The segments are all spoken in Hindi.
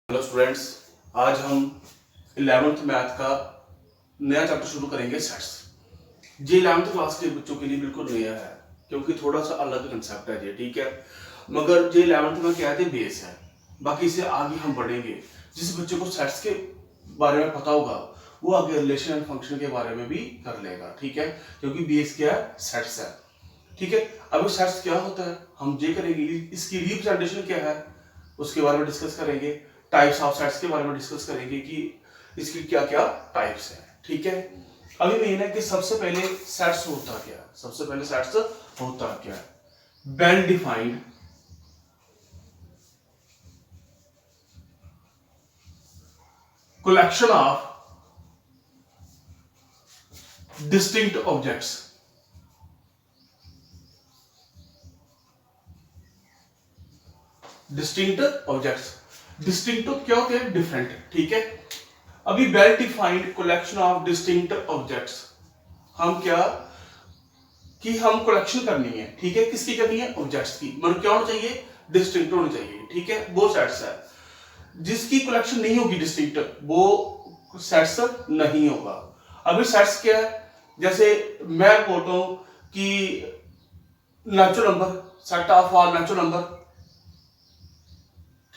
हेलो स्टूडेंट्स, आज हम 11th मैथ का नया चैप्टर शुरू करेंगे सेट्स। ये 11th क्लास के बच्चों के लिए बिल्कुल नया है क्योंकि थोड़ा सा अलग कंसेप्ट है ये, ठीक है। मगर ये 11th में क्या है, बेस है। बाकी इससे आगे हम बढ़ेंगे। जिस बच्चे को सेट्स के बारे में पता होगा वो आगे रिलेशन एंड फंक्शन के बारे में भी कर लेगा, ठीक है, क्योंकि बेस क्या है, सेट्स है, ठीक है। अब सेट्स क्या होता है हम ये करेंगे, इसकी रिप्रेजेंटेशन क्या है उसके बारे में डिस्कस करेंगे, टाइप्स ऑफ सेट्स के बारे में डिस्कस करेंगे कि इसकी क्या क्या टाइप्स है, ठीक है। अभी मेन है कि सबसे पहले सेट्स होता क्या है, सबसे पहले सेट्स होता क्या है। Well defined collection of distinct objects, distinct objects. Distinct क्या होते हैं, डिफरेंट, ठीक है। अभी well defined collection of distinct objects, हम क्या कि हम कलेक्शन करनी है, ठीक है, किसकी करनी है, ऑब्जेक्ट्स की। मतलब क्या होना चाहिए, डिस्टिंक्ट होनी चाहिए, ठीक है। वो सेट्स है जिसकी कलेक्शन नहीं होगी डिस्टिंक्ट, वो सेट्स नहीं होगा। अभी सेट्स क्या है, जैसे मैं बोलता हूं कि natural number, set of all natural number,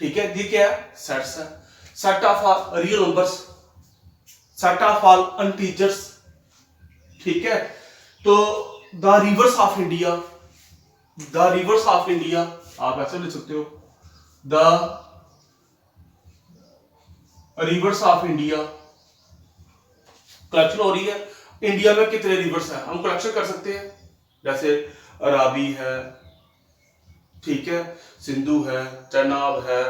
ठीक है, ये क्या है, सेट्स है। Set of all real numbers, set of all integers, ठीक है। तो the rivers of India, the rivers of India आप ऐसे लिख सकते हो, the rivers of India. Collection हो रही है, इंडिया में कितने रिवर्स है हम कलेक्शन कर सकते हैं, जैसे रावी है, ठीक है, सिंधु है, चनाब है,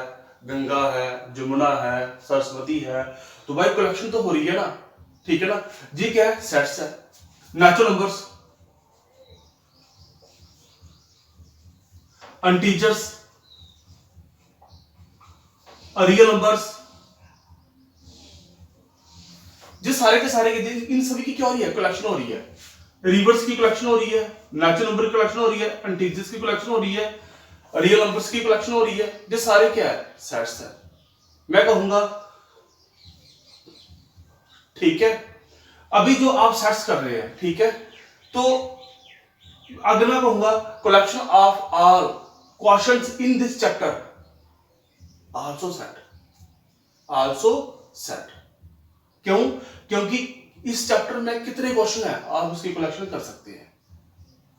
गंगा है, जमुना है, सरस्वती है। तो भाई कलेक्शन तो हो रही है ना, ठीक है ना। जी क्या है, सेट्स है। नेचुरल नंबर्स, अनटीजर्स, रियल नंबर्स, जिस सारे के सारे के इन सभी की क्या हो रही है, कलेक्शन हो रही है। रिवर्स की कलेक्शन हो रही है, नेचुरल नंबर की कलेक्शन हो रही है, अनटीजर्स की कलेक्शन हो रही है, रियल नंबर्स की कलेक्शन हो रही है। ये सारे क्या है, सेट्स है। मैं कहूंगा, ठीक है, अभी जो आप सेट्स कर रहे हैं, ठीक है, तो अगर मैं कहूंगा collection of all questions in this chapter also set, also set. क्यों, क्योंकि इस चैप्टर में कितने क्वेश्चन है आप उसकी कलेक्शन कर सकते हैं।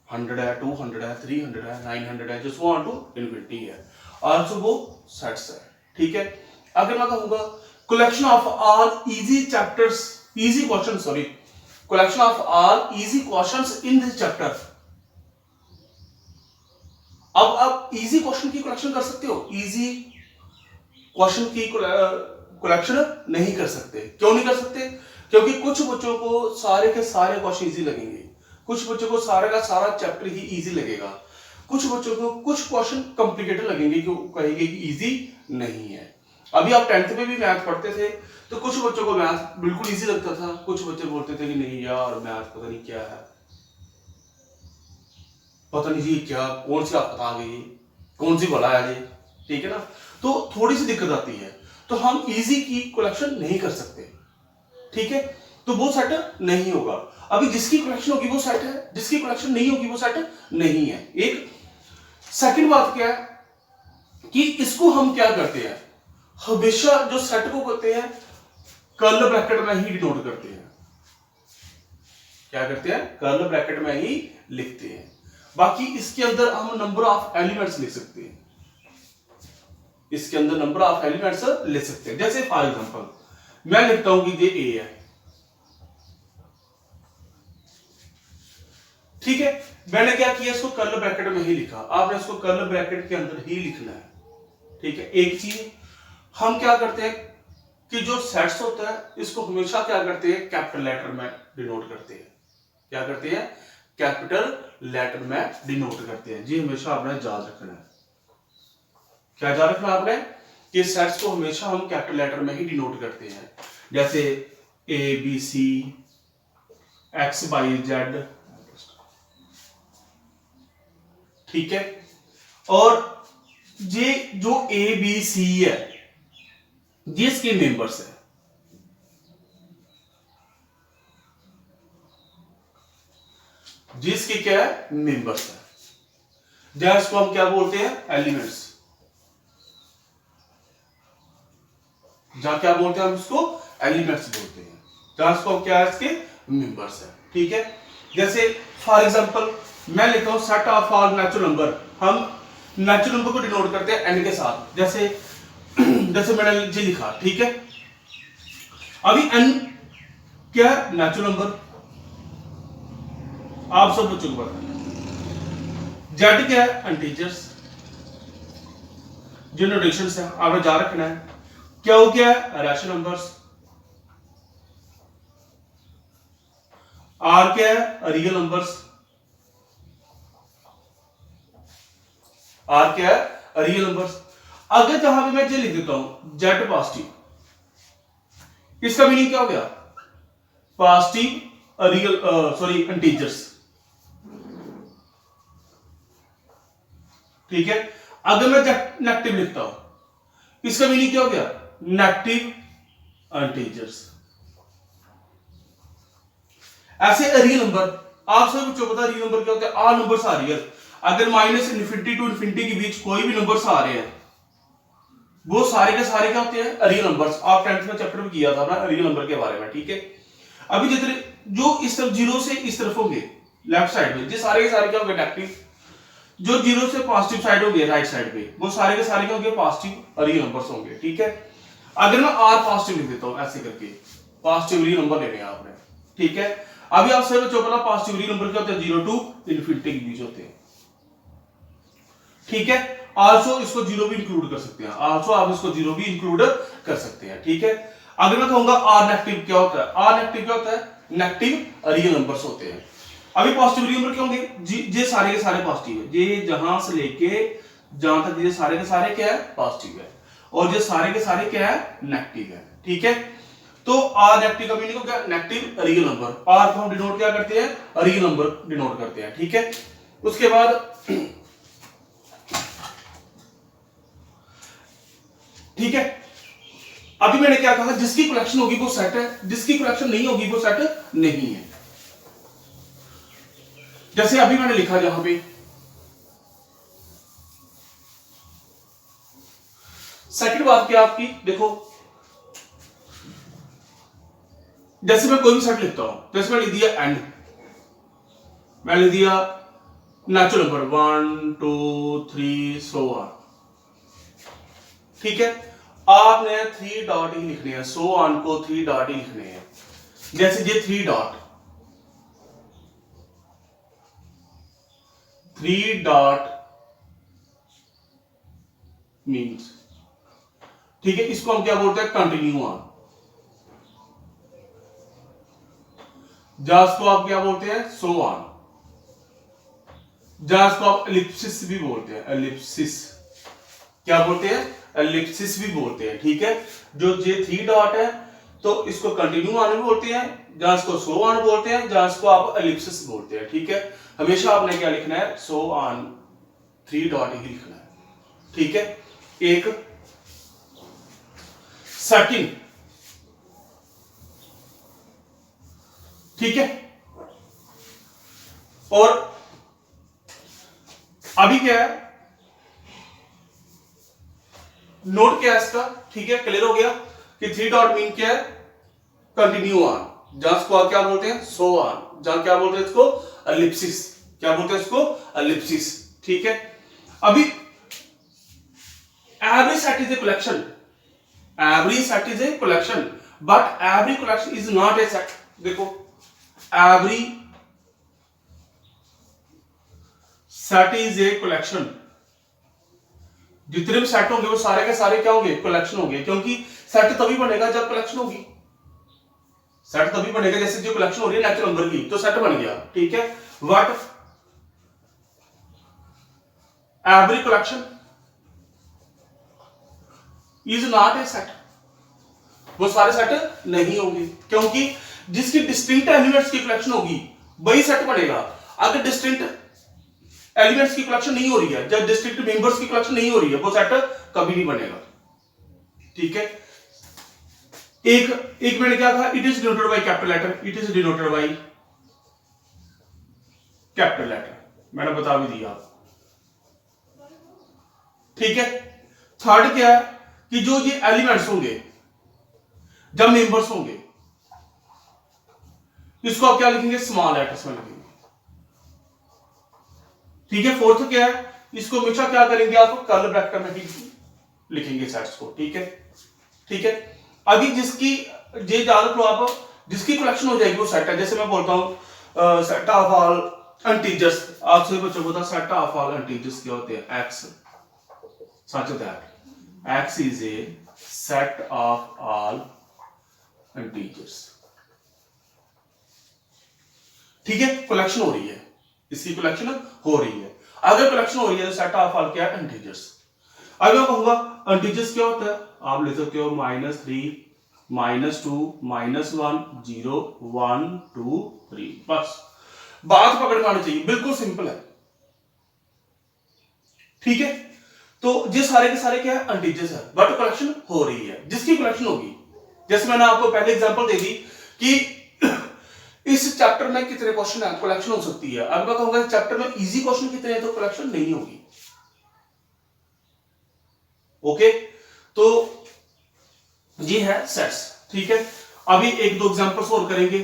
100 है, 200 है, 300 है, 900 है, जस्ट वन टू इन्फिनिटी है, आल्सो वो सेट्स है, ठीक है। अगर मैं कहूंगा collection of all easy chapters, easy question, sorry, collection of all easy questions in this chapter. अब आप इजी क्वेश्चन की कलेक्शन कर सकते हो, इजी क्वेश्चन की कलेक्शन नहीं कर सकते। क्यों नहीं कर सकते, क्योंकि कुछ बच्चों को सारे के सारे क्वेश्चन इजी लगेंगे, कुछ बच्चों को सारे का सारा चैप्टर ही इजी लगेगा, कुछ बच्चों को कुछ क्वेश्चन कॉम्प्लिकेटेड लगेंगे, क्यों कहेंगे कि इजी नहीं है। अभी आप 10th में भी मैथ पढ़ते थे तो कुछ बच्चों को मैथ बिल्कुल इजी लगता था, कुछ बच्चे बोलते थे कि नहीं यार मैथ पता नहीं क्या है, पता नहीं जी क्या, कौन सी आप बता गई, कौन सी बला है जी, ठीक है ना। तो थोड़ी सी दिक्कत आती है, तो हम इजी की कलेक्शन नहीं कर सकते, ठीक है, तो वो सेट नहीं होगा। अभी जिसकी कलेक्शन होगी वो सेट है, जिसकी कलेक्शन नहीं होगी वो सेट नहीं है। एक सेकंड बात क्या है कि इसको हम क्या करते हैं, हमेशा जो सेट को करते हैं कर्ल ब्रैकेट में ही डिनोट करते हैं। क्या करते हैं, कर्ल ब्रैकेट में ही लिखते हैं। बाकी इसके अंदर हम नंबर ऑफ एलिमेंट्स लिख सकते हैं, इसके अंदर नंबर ऑफ एलिमेंट्स ले सकते हैं। जैसे फॉर एग्जांपल मैं लिखता हूं कि ये ए है, ठीक है, मैंने क्या किया, इसको कर्ल ब्रैकेट में ही लिखा, आपने इसको कर्ल ब्रैकेट के अंदर ही लिखना है, ठीक है। एक चीज हम क्या करते हैं कि जो सेट्स होता है इसको हमेशा क्या करते हैं, कैपिटल लेटर में डिनोट करते हैं। क्या करते हैं, कैपिटल लेटर में डिनोट करते हैं। जी हमेशा आपने याद रखना है, क्या याद रखना आपने, कि सेट्स को हमेशा हम कैपिटल लेटर में ही डिनोट करते हैं। जैसे A B C, X Y Z, ठीक है। और ये जो ए बी सी है ये इसके मेंबर्स है। जिसके क्या है, मेंबर्स है। जहां इसको हम क्या बोलते हैं, एलिमेंट्स। जहां क्या बोलते हैं हम इसको, एलिमेंट्स बोलते हैं। जहां इसको क्या है, इसके मेंबर्स है। ठीक है, जैसे फॉर एग्जांपल मैं लिखता हूं set of all natural number. हम नेचुरल नंबर को डिनोट करते हैं एन के साथ। जैसे जैसे मैंने जी लिखा, ठीक है। अभी एन क्या है, नेचुरल नंबर, आप सब बच्चों को पता है। जेड क्या है, इंटीजर्स, जो नोटेशंस है आपने जा रखना है। क्या हो, क्या है, रैशनल नंबर्स। आर क्या है, रियल नंबर्स। आर क्या है, रियल नंबर्स। अगर जहां पे मैं जे लिख देता हूं जेड पॉजिटिव, इसका मीनिंग क्या हो गया, पॉजिटिव रियल, सॉरी इंटीजर्स। ठीक है, अगर मैं नेगेटिव लिखता हूं, इसका मीनिंग क्या हो गया, नेगेटिव इंटीजर्स। ऐसे रियल नंबर, आप सभी बच्चों को पता है रियल नंबर क्या होता है, ऑल नंबर्स आर रियल। अगर माइनस इन्फिनिटी टू इन्फिनिटी के बीच कोई भी नंबर्स आ रहे हैं, वो सारे के सारे क्या होते हैं, रियल नंबर्स। आप 10th में चैप्टर में किया था ना रियल नंबर के बारे में। ठीक है, अभी जितने जो इस तरफ जीरो से इस तरफ होंगे लेफ्ट साइड में, ये सारे के सारे क्या होंगे, नेगेटिव। जो जीरो से पॉजिटिव साइड होंगे राइट साइड पे, वो सारे के सारे क्या होंगे, पॉजिटिव रियल नंबर्स होंगे। ठीक है, अगर मैं आर पॉजिटिव लिख देता हूं ऐसे करके, पॉजिटिव रियल नंबर लेने हैं आपने। ठीक है, अभी आप सभी बच्चों को पता पॉजिटिव रियल नंबर क्या होते हैं, 0 टू इन्फिनिटी के बीच होते हैं। ठीक है, आल्सो इसको जीरो भी इंक्लूड कर सकते हैं, आल्सो आप इसको जीरो भी इंक्लूड कर सकते हैं। ठीक है, अगर मैं कहूंगा आर नेगेटिव क्या होता है, आर नेगेटिव क्या होता है, नेगेटिव रियल नंबर्स होते हैं। अभी पॉजिटिव रियल नंबर क्या होंगे, ये सारे के सारे पॉजिटिव है, ये जहां से लेके जहां तक ये सारे के सारे क्या है, पॉजिटिव है, और ये सारे के सारे क्या है, नेगेटिव है। ठीक है, तो आर नेगेटिव का मीनिंग क्या, नेगेटिव रियल नंबर। आर को हम डिनोट क्या करते हैं, रियल नंबर डिनोट करते हैं। ठीक है, उसके बाद ठीक है, अभी मैंने क्या कहा, जिसकी कलेक्शन होगी वो सेट है, जिसकी कलेक्शन नहीं होगी वो सेट नहीं है। जैसे अभी मैंने लिखा जहां पे सेकंड बात क्या आपकी, देखो जैसे मैं कोई भी सेट लिखता हूं, जैसे मैं लिख दिया एन, मैं लिख दिया नेचुरल नंबर 1 2 3 सो ऑन। ठीक है, आपने 3 डॉट ही लिखने हैं, सो ऑन को 3 डॉट ही लिखने हैं। जैसे ये 3 डॉट, 3 डॉट मीन्स, ठीक है, इसको हम क्या बोलते हैं, कंटिन्यू ऑन। जास को आप क्या बोलते हैं, सो ऑन। जास को आप एलिप्सिस भी बोलते हैं, एलिप्सिस क्या बोलते हैं, एलिप्सिस भी बोलते हैं। ठीक है, जो ये 3 डॉट है तो इसको कंटिन्यू ऑन भी बोलते हैं, जहां इसको सो ऑन बोलते हैं, जहां इसको आप एलिप्सिस बोलते हैं। ठीक है, हमेशा आपने क्या लिखना है, सो ऑन 3 डॉट ही लिखना है। ठीक है, एक सेकंड। ठीक है, और अभी क्या है, नोट क्या है इसका, ठीक है, क्लियर हो गया कि 3 डॉट मीन क्या है, कंटिन्यू ऑन। जहां इसको आप क्या बोलते हैं, सो ऑन, जहां क्या बोलते हैं इसको, एलिप्सिस, क्या बोलते हैं इसको, एलिप्सिस। ठीक है, अभी every set is a collection, every set is a collection, but every collection is not a set. देखो, every set is a collection, जितने भी सेट होंगे वो सारे के सारे क्या होंगे, कलेक्शन होंगे, क्योंकि सेट तभी बनेगा जब कलेक्शन होगी। सेट तभी बनेगा, जैसे जो कलेक्शन हो रही है नेचुरल नंबर की, तो सेट बन गया। ठीक है, what every collection is not a set, वो सारे सेट नहीं होंगे, क्योंकि जिसकी डिस्टिंक्ट एलिमेंट्स की कलेक्शन होगी वही सेट बनेगा। अगर डिस्टिंक्ट एलिमेंट्स की कलेक्शन नहीं हो रही है, जब डिस्टिंक्ट मेंबर्स की कलेक्शन नहीं हो रही है, वो सेट कभी नहीं बनेगा। ठीक है, एक मैंने क्या कहा, it is denoted by capital letter, it is denoted by capital letter, मैंने बता भी दिया। ठीक है। थर्ड क्या है कि जो ये एलिमेंट्स होंगे, जब मेंबर्स होंगे, इसको आप क्या लिखेंगे, स्मॉल लेटर्स में लिखेंगे। ठीक है। फोर्थ क्या है, इसको हमेशा क्या करेंगे, आप कर्ली ब्रैकेट में ही लिखेंगे सेट्स को। ठीक है। ठीक है। अभी जिसकी ये याद लो आप, जिसकी कलेक्शन हो जाएगी वो सेट है। जैसे मैं बोलता हूं सेट ऑफ ऑल इंटीजर्स, आपसे बच्चों को सेट ऑफ ऑल इंटीजर्स क्या होते हैं, x, such that x is a set of all integers. ठीक है। कलेक्शन हो रही है, इसकी कलेक्शन हो रही है। अगर कलेक्शन हो रही है तो सेट ऑफ ऑल क्या है, इंटीजर्स। अगर मैं कहूंगा इंटीजर्स क्या होता है, आप ले सकते हो -3 -2 -1 0 1 2 3, बस बात पकड़ में आनी चाहिए, बिल्कुल सिंपल है। ठीक है। तो ये सारे के सारे क्या है, इंटीजर्स है, बट कलेक्शन हो रही है। जिसकी कलेक्शन होगी, जैसे मैंने आपको पहले एग्जांपल दे दी कि इस चैप्टर में कितने क्वेश्चन है, कलेक्शन हो सकती है। अब मैं कहूंगा चैप्टर में इजी क्वेश्चन कितने हैं, तो कलेक्शन नहीं होगी। ओके। तो ये है सेट्स। ठीक है। अभी एक दो एग्जांपल सोल्व करेंगे।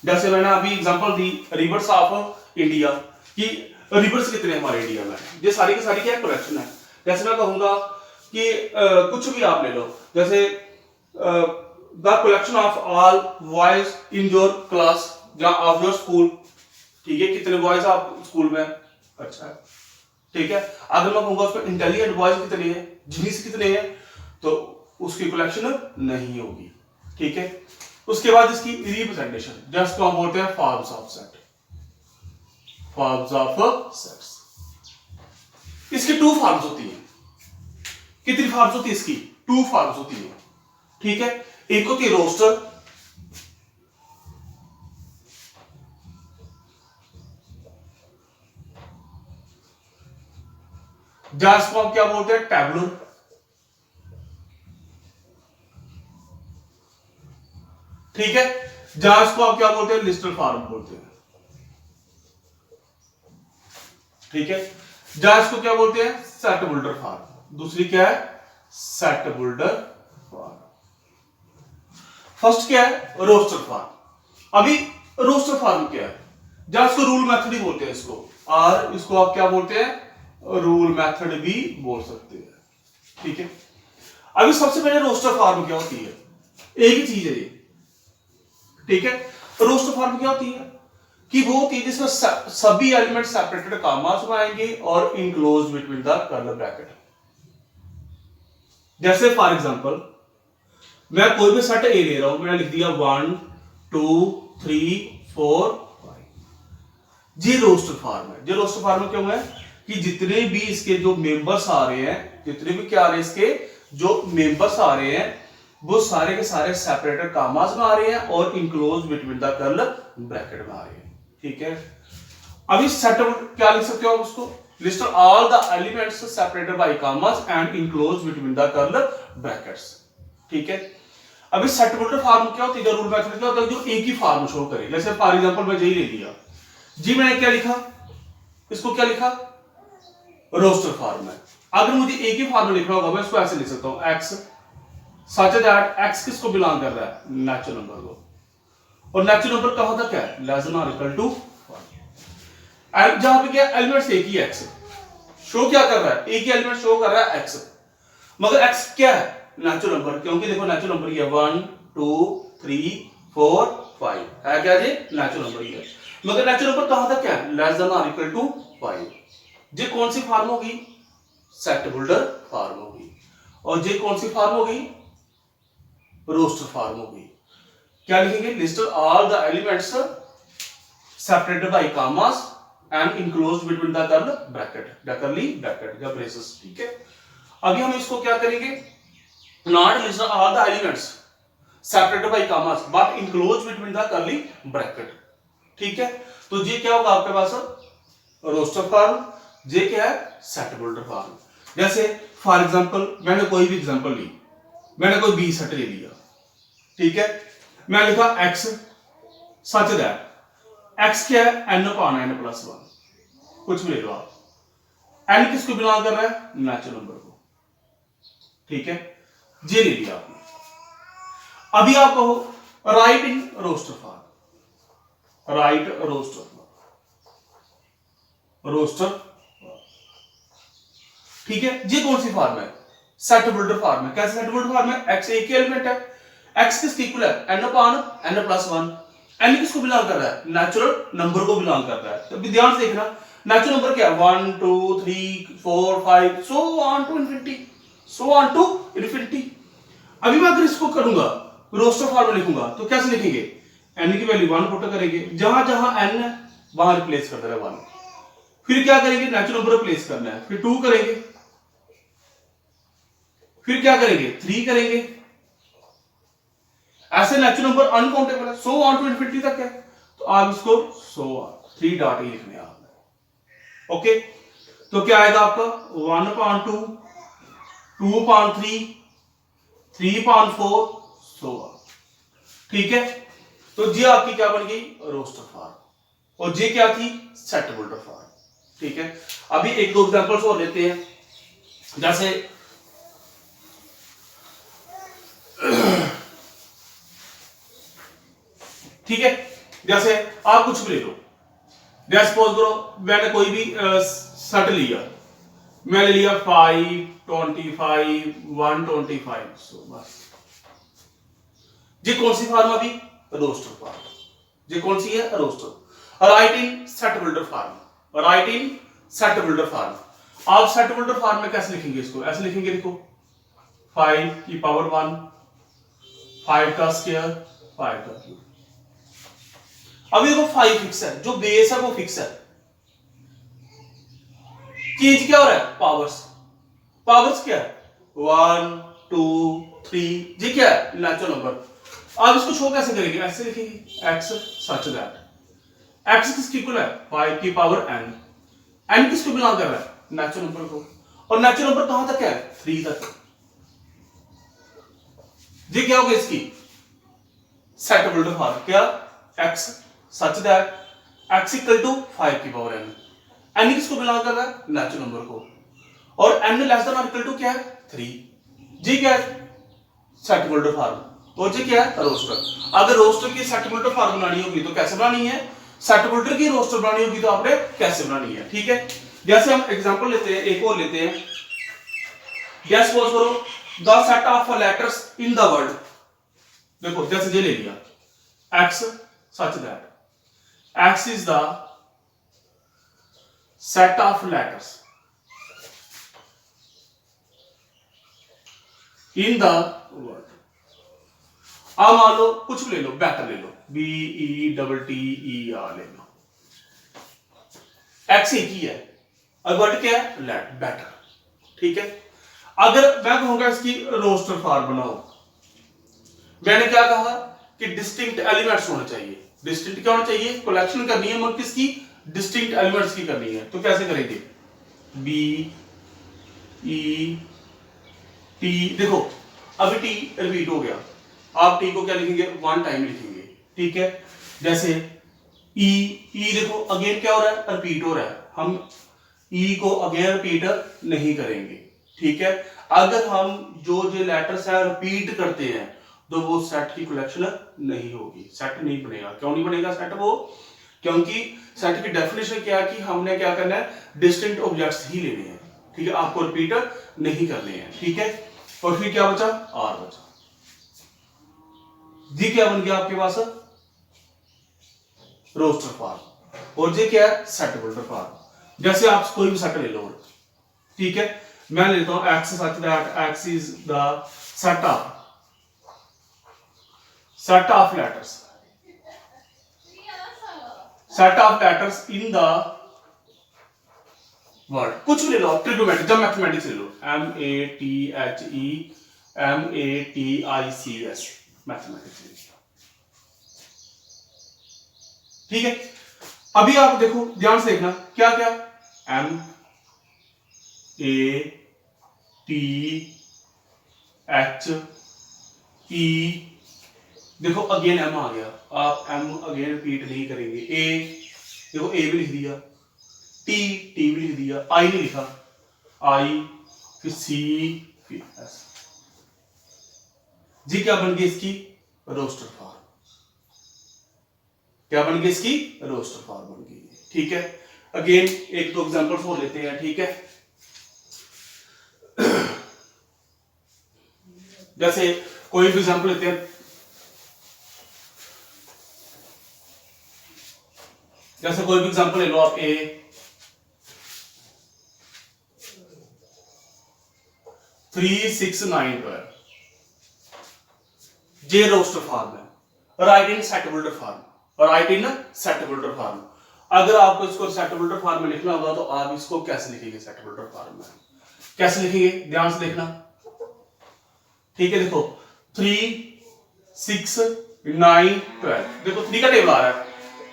जैसे मैंने अभी example the reverse of India कि रिवर्स कितने हमारे इंडिया में, ये सारी की सारी क्या कलेक्शन है। जैसे मैं कहूंगा कि कुछ भी आप ले लो, जैसे the collection of all boys in your class या ऑफ योर स्कूल। ठीक है। कितने बॉयज आप स्कूल में, अच्छा है। ठीक है। अगर मैं कहूंगा उसमें इंटेलिजेंट बॉयज कितने हैं, जीनियस कितने हैं, तो उसकी कलेक्शन नहीं होगी। ठीक है। उसके बाद इसकी रिप्रेजेंटेशन, जिसको हम बोलते हैं forms of set, forms of sets. इसकी 2 फॉर्म्स होती है। कितनी फॉर्म्स होती है इसकी, 2 फॉर्म्स होती है। ठीक है। एक होती है रोस्टर, जिसको हम क्या बोलते हैं, टैबुलर। ठीक है। जिसको आप क्या बोलते हैं, लिस्टर फॉर्म बोलते हैं। ठीक है। जिसको क्या बोलते हैं, सेट बुल्डर फॉर्म। दूसरी क्या है, सेट बुल्डर फॉर्म। फर्स्ट क्या है, रोस्टर फॉर्म। अभी रोस्टर फॉर्म क्या है, जिसको रूल मेथड ही बोलते हैं इसको, और इसको आप क्या बोलते हैं, रूल मेथड भी बोल सकते हैं। ठीक है। अभी सबसे पहले रोस्टर फॉर्म क्या होती है, एक ही चीज है ये। ठीक है। रोस्टर फॉर्म क्या होती है कि वो होती है जिसमें सभी एलिमेंट सेपरेटेड कॉमास में आएंगे और enclose between the curly bracket. जैसे फॉर एग्जांपल मैं कोई भी सेट ए ले रहा हूं, मैंने लिख दिया 1 2 3 4 5। ये रोस्टर फॉर्म है। ये रोस्टर फॉर्म क्यों है कि जितने भी इसके जो मेंबर्स आ रहे हैं, जितने भी क्या आ रहे हैं, इसके जो मेंबर्स आ रहे हैं, वो सारे के सारे सेपरेटेड कॉमास में आ रहे हैं और enclose between the curly bracket में आ रहे हैं। ठीक है। अभी सेट क्या लिख सकते हो आप उसको, list all the elements separated by commas and enclose between the curly brackets. ठीक है। अभी सेट बुल्डर फॉर्म क्या होती है, रूल मेथड क्या होता है, जो एक ही फॉर्म शो करे। जैसे फॉर एग्जांपल मैं यही ले लिया जी, मैंने क्या लिखा, इसको क्या लिखा, रोस्टर फॉर्म है। अगर मुझे एक ही फॉर्म लिखना होगा, मैं इसको ऐसे लिख सकता हूं, एक्स सच दैट एक्स किसको बिलोंग कर रहा है, नेचुरल नंबर को। और नेचुरल नंबर कहां तक है, लेस देन और इक्वल टू 1। जहां पे क्या एलिमेंट्स एक ही एक्स शो क्या कर रहा है, एक ही एलिमेंट शो कर रहा है एक्स, मगर एक्स क्या है, नेचुरल नंबर। क्योंकि देखो नेचुरल नंबर ये 1 2 3 4 5 है, क्या जी नेचुरल नंबर ही है। मगर नेचुरल नंबर कहां तक है, लेस देन और इक्वल टू 5। ये कौन सी फॉर्म होगी, सेट बुल्डर फॉर्म होगी। और ये कौन सी फॉर्म होगी, रोस्टर फॉर्म होगी। क्या लिखेंगे, list all the elements separated by commas and enclosed between the curly bracket, the curly bracket या ब्रेसेस। ठीक है। अभी हम इसको क्या करेंगे, not list all the elements separated by commas but enclosed between the curly bracket. ठीक है। तो ये क्या होगा आपके पास, रोस्टर फॉर्म। ये क्या है, सेट बुल्डर फॉर्म। जैसे फॉर एग्जांपल मैंने कोई भी एग्जांपल ली, मैंने कोई बी सेट ले लिया, ठीक है, मैं लिखा x सच दैट x क्या है, n अपॉन n प्लस 1, कुछ भी ले लो आप, n किसको बिलोंग कर रहा है, नेचुरल नंबर को, ठीक है, ये ले लिया आपने। अभी आप कहो write in roster form, write roster ठीक है, ये कौन सी फॉर्म है, सेट बिल्डर फॉर्म है। कैसे सेट बिल्डर फॉर्म है, x एक ही एलिमेंट है, x किसके इक्वल है, n upon n plus 1, n किसको बिलोंग कर रहा है, नेचुरल नंबर को बिलोंग कर रहा है। तो ध्यान से देखना नेचुरल नंबर क्या है, 1 2 3 4 5 so on to infinity, so on to infinity. अभी मैं अगर इसको करूंगा रोस्टर फॉर्म में लिखूंगा तो कैसे लिखेंगे, n की वैल्यू 1 पुट करेंगे, जहां जहां n है वहां रिप्लेस कर देना 1, फिर क्या करेंगे, नेचुरल नंबर रिप्लेस करना है, फिर 2 करेंगे, फिर क्या करेंगे 3 करेंगे, ऐसे नेचुरल नंबर अनकाउंटेबल है, सो ऑन टू इन्फिनिटी तक है, तो आप इसको सो 3 डॉट ही लिखने हैं आपने। ओके, तो क्या आएगा आपका 1 अपॉन 2 2 अपॉन 3 3 अपॉन 4 सो, ठीक है। तो ये आपकी क्या बन गई, रोस्टर फॉर्म, और ये क्या थी, सेट बिल्डर फॉर्म, ठीक है। अभी एक दो एग्जांपल्स और लेते हैं, जैसे ठीक है, जैसे आप कुछ भी ले लो, जैसे सपोज करो मैंने कोई भी सेट लिया, मैंने लिया 5 25 125, सो बस ये कौन सी फॉर्म, अभी रोस्टर फॉर्म, ये कौन सी है, roster. Write in set builder form, write in set builder form. आप सेट बिल्डर फॉर्म में कैसे लिखेंगे इसको, ऐसे लिखेंगे, देखो 5 की पावर 1 5 का स्क्वायर 5 का क्यूब। अभी देखो 5 फिक्स है, जो बेस है वो फिक्स है, चेंज क्या हो रहा है, पावर्स, पावर्स क्या है 1 2 3, ये क्या है, नेचुरल नंबर। आप इसको शो कैसे करेंगे, ऐसे लिखेंगे x सच दैट x किसके इक्वल है, 5 की पावर n, n किसको बिलोंग कर रहा है, नेचुरल नंबर को, और नेचुरल नंबर कहां तक है, 3 तक। ये क्या होगा इसकी सेट बिल्डर फॉर्म, क्या x such that x equal to 5 की पावर n, n किसको बिलोंग कर रहा है, नेचुरल नंबर को, और n लेस देन और इक्वल टू क्या है, 3। जी क्या है, सेट बिल्डर फॉर्म, और जी क्या है, रोस्टर। अगर रोस्टर की सेट बिल्डर फॉर्म बनानी होगी तो कैसे बनानी है, सेट बिल्डर की रोस्टर बनानी होगी तो आपने कैसे बनानी है, ठीक है। जैसे हम एग्जांपल लेते हैं, एक और लेते हैं, जैसे सपोज करो the set of letters in the word, देखो जैसे ये ले लिया x such that x is the set of letters in the word। अब मान लो कुछ भी ले लो, बेटर ले लो, BETTER ले लो, x एक ही है, और वर्ड क्या है, लेट बेटर, ठीक है। अगर मैं कहूंगा इसकी रोस्टर फॉर्म बनाओ, मैंने क्या कहा कि डिस्टिंक्ट एलिमेंट्स होने चाहिए, डिस्टिंक्ट क्या होना चाहिए, कलेक्शन करनी है मगर किसकी, डिस्टिंक्ट एलिमेंट्स की करनी है, तो कैसे करेंगे, BET, देखो अभी टी रिपीट हो गया, आप टी को क्या लिखेंगे, 1 टाइम लिखेंगे, ठीक है। जैसे ई देखो अगेन क्या हो रहा है, रिपीट हो रहा है, हम ई को अगेन रिपीट नहीं करेंगे, ठीक है। अगर हम जो लेटर्स है रिपीट करते हैं तो वो सेट की कलेक्शन नहीं होगी, सेट नहीं बनेगा। क्यों नहीं बनेगा सेट, वो क्योंकि सेट की डेफिनेशन क्या है कि हमने क्या करना है, डिस्टिंक्ट ऑब्जेक्ट्स ही लेने हैं, ठीक है, आपको रिपीट नहीं करने हैं, ठीक है। और फिर क्या बचा, आर बचा, जी क्या बन गया आपके पास, रोस्टर फॉर्म, और जी क्या है, सेट बिल्डर फॉर्म। जैसे आप कोई भी सेट ले लो, ठीक है, मैं लेता हूं x such that x is the set of letters, set of letters in the word, कुछ भी ले लो, ट्रिग्नोमेट्रिक जब मैथमेटिक्स ले लो, MATHEMATICS मैथमेटिक्स, ठीक है। अभी आप देखो ध्यान से देखना क्या क्या, MATHEMATICS टी एच ई, देखो अगेन एम आ गया, आप एम अगेन रिपीट नहीं करेंगे। ए, देखो ए भी लिख दिया, टी भी लिख दिया, आई नहीं लिखा, आई, फिर सी, फिर एस। जी क्या बन गई इसकी रोस्टर फॉर्म, क्या बन गई इसकी रोस्टर फॉर्म बन गई। ठीक है, अगेन एक दो एग्जांपल्स और लेते हैं। ठीक है, जैसे कोई भी एग्जांपल लेते हैं, जैसे कोई भी एग्जांपल ले लो आप, ए 3 6 9 12, जे रोस्टर फॉर्म है, right in set builder form, write in set builder form. अगर आपको इसको सेट बिल्डर फॉर्म में लिखना होगा तो आप इसको कैसे लिखेंगे सेट बिल्डर फॉर्म में, कैसे लिखेंगे ध्यान से देखना। ठीक है, देखो 3 6 9 12, देखो 3 का टेबल आ रहा है,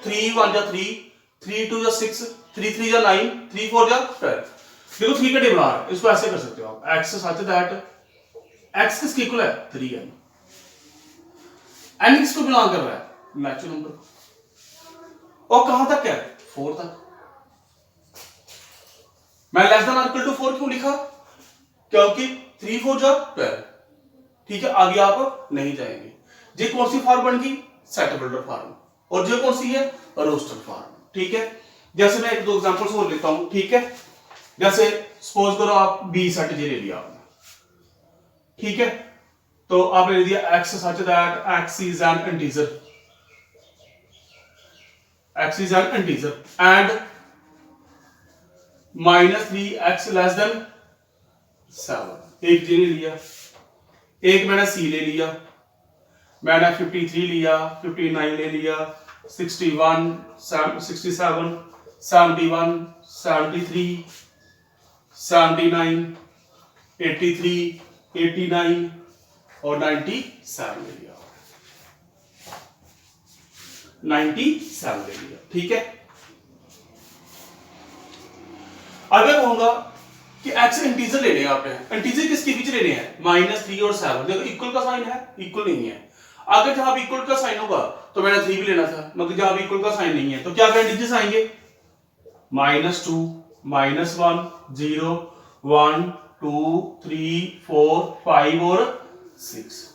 3 1 जा 3, 3 2 जा 6, 3 3 जा 9, 3 4 जा 12। देखो 3 का टेबल आ रहा है, इसको ऐसे कर सकते हो आप, x सच दैट x किसके इक्वल है 3n, n किसको बिलोंग कर रहा है नेचुरल नंबर, और कहां तक है 4 तक। मैं लेस देन इक्वल टू 4 क्यों लिखा, क्योंकि 3 4 जा 12। ठीक है, आगे आप नहीं जाएंगे। ये कौन सी फॉर्म बन गई सेट बिल्डर फॉर्म, और जो कौन सी है रोस्टर फॉर्म। ठीक है, जैसे मैं एक दो एग्जांपल्स और लेता हूं। ठीक है, जैसे सपोज करो आप बी सेट जे ले लिया आपने, ठीक है, तो आपने ले दिया x such that x is an integer, x is an integer and -3x less than 7। एक जी ले लिया, एक मैंने c ले लिया, मैंने 53 लिया, 59 ले लिया, 61 67 71 73 79 83 89 और 97 ले लिया, 97 ले लिया। ठीक है, अब मैं कहूंगा कि x इंटीजर लेने हैं आपने, इंटीजर किसके बीच लेने हैं -3 और 7। देखो इक्वल का साइन है, इक्वल नहीं है। अगर जहां भी इक्वल का साइन होगा तो मैंने 3 भी लेना था, मगर जहां भी इक्वल का साइन नहीं है तो क्या क्या इंटीजर्स आएंगे -2 -1 0 1 2 3 4 5 और 6।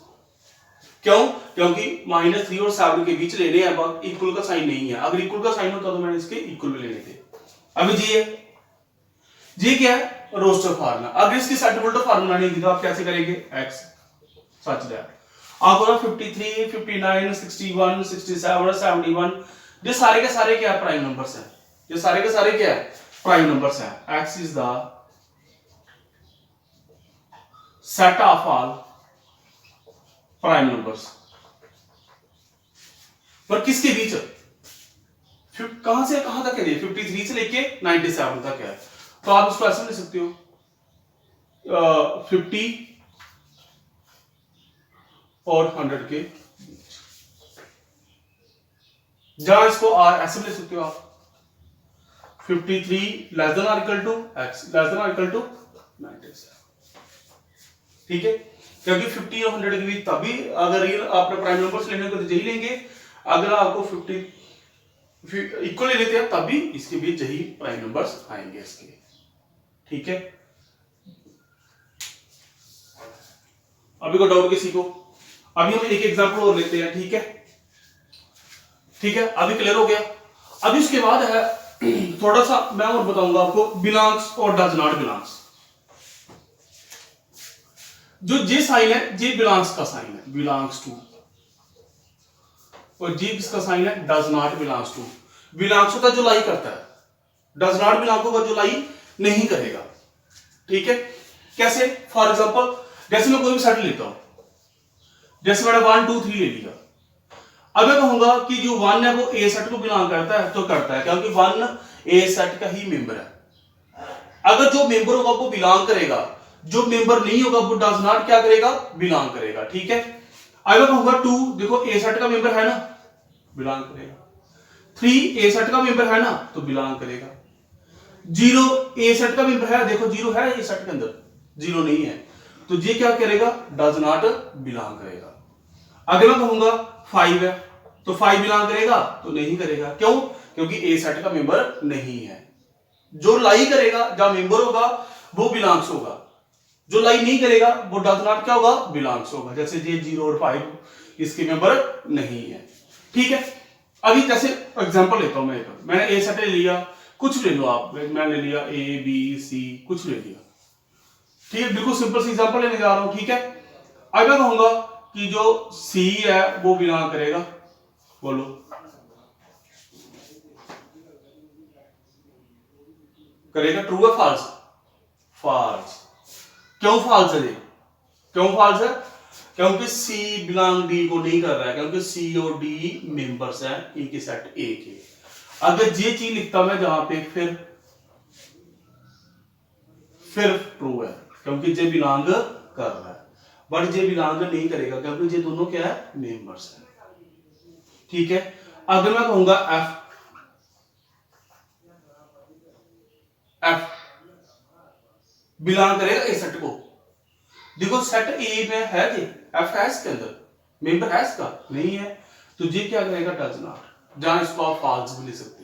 क्यों, क्योंकि -3 और 7 के बीच लेने हैं, अब इक्वल का साइन नहीं है। अगर इक्वल का साइन होता तो मैंने इसके इक्वल में लेने थे। अभी जी क्या है रोस्टर फार्मूला। अगर इसकी सेट बिल्डर फार्मूला नहीं दिया तो आप कैसे करेंगे x सच दैट आपको ना 53 59 61 67 71 ये सारे के सारे क्या प्राइम नंबर्स हैं, ये सारे के सारे क्या है प्राइम नंबर्स हैं। x is the set of all prime numbers, पर किसके बीच, कहां से कहां तक है, 53 से लेके 97 तक है। तो आप इसको ऐसे लिख सकते हो 50 और 100 के बीच, जहां इसको ऐसे लिख सकते हो आप 53 लेस देन और equal to x less than और इक्वल टू 97। ठीक है, क्योंकि 50 और 100 के बीच तभी अगर रियल आपने प्राइम नंबर्स लेने को तो यही लेंगे, अगर आपको 50 इक्वल ले लेते हैं तभी इसके बीच यही प्राइम नंबर्स आएंगे इसके। ठीक है, अभी को डाउट किसी को, अभी हम एक एग्जांपल और लेते हैं। ठीक है, ठीक है, अभी क्लियर हो गया। अभी उसके बाद है थोड़ा सा मैं और बताऊंगा आपको बिलोंग्स और डज नॉट बिलोंग्स। जो जे साइन है जे बिलोंग्स का साइन है, बिलोंग्स टू, और जे किसका साइन है does not belongs to. Belongs होता है जो लाई करता है, डज नॉट बिलोंग होगा जो लाई नहीं करेगा। ठीक है, कैसे, फॉर एग्जांपल जैसे मैं कोई भी सेट लेता हूं, जैसे मैंने 1 2 3 ले लिया, अब मैं कहूंगा कि जो 1 है वो ए सेट को बिलोंग करता है, तो करता है क्योंकि 1 ए सेट का ही मेंबर है। अगर जो मेंबर होगा वो बिलोंग करेगा, जो मेंबर नहीं होगा वो डज नॉट क्या करेगा बिलोंग करेगा। ठीक है, अब मैं कहूंगा 2 देखो ए सेट का मेंबर है ना, बिलोंग करेगा। 3 ए सेट का मेंबर है ना, तो बिलोंग करेगा। 0 ए सेट का मेंबर है, देखो 0 है ए सेट के अंदर, जीरो नहीं है, तो ये क्या करेगा, डज नॉट बिलोंग करेगा। अगर मैं कहूंगा 5 है तो 5 बिलोंग करेगा, तो नहीं करेगा। क्यों? क्योंकि ए सेट का मेंबर नहीं है। जो लाई करेगा, जहां मेंबर होगा वो बिलोंग्स होगा, जो लाई नहीं करेगा वो डज नॉट क्या होगा, बिलोंग्स होगा। जैसे ये 0 और 5 इसके मेंबर नहीं है। ठीक है, अभी जैसे एग्जांपल लेता हूं मैं एक, मैंने ए सेट ले लिया, कुछ ले लो आप, मैंने ले लिया ए बी सी, कुछ ले लिया। ठीक है, बिल्कुल सिंपल सी एग्जांपल लेने जा रहा हूं। ठीक है, अब मैं कहूंगा कि जो सी है वो बिलोंग करेगा, बोलो करेगा, ट्रू है फॉल्स? फॉल्स। क्यों फॉल्स है ये? क्यों फॉल्स है? क्योंकि सी बिलोंग डी को नहीं कर रहा है, क्योंकि सी और डी मेंबर्स हैं इनके सेट ए के। अगर ये चीज लिखता मैं जहां पे, फिर ट्रू है, क्योंकि ये बिलोंग कर रहा है। बट ये बिलोंग नहीं करेगा, क्योंकि ये दोनों क्या है, मेंबर्स है। ठीक है, अगर मैं कहूंगा एफ बिलोंग करेगा ए सेट को, देखो सेट ए में है जी, एफ है इसके अंदर, मेंबर है इसका नहीं है, तो ये क्या करेगा, डज नॉट। जहां इसको आप फॉल्स भी ले सकते हो।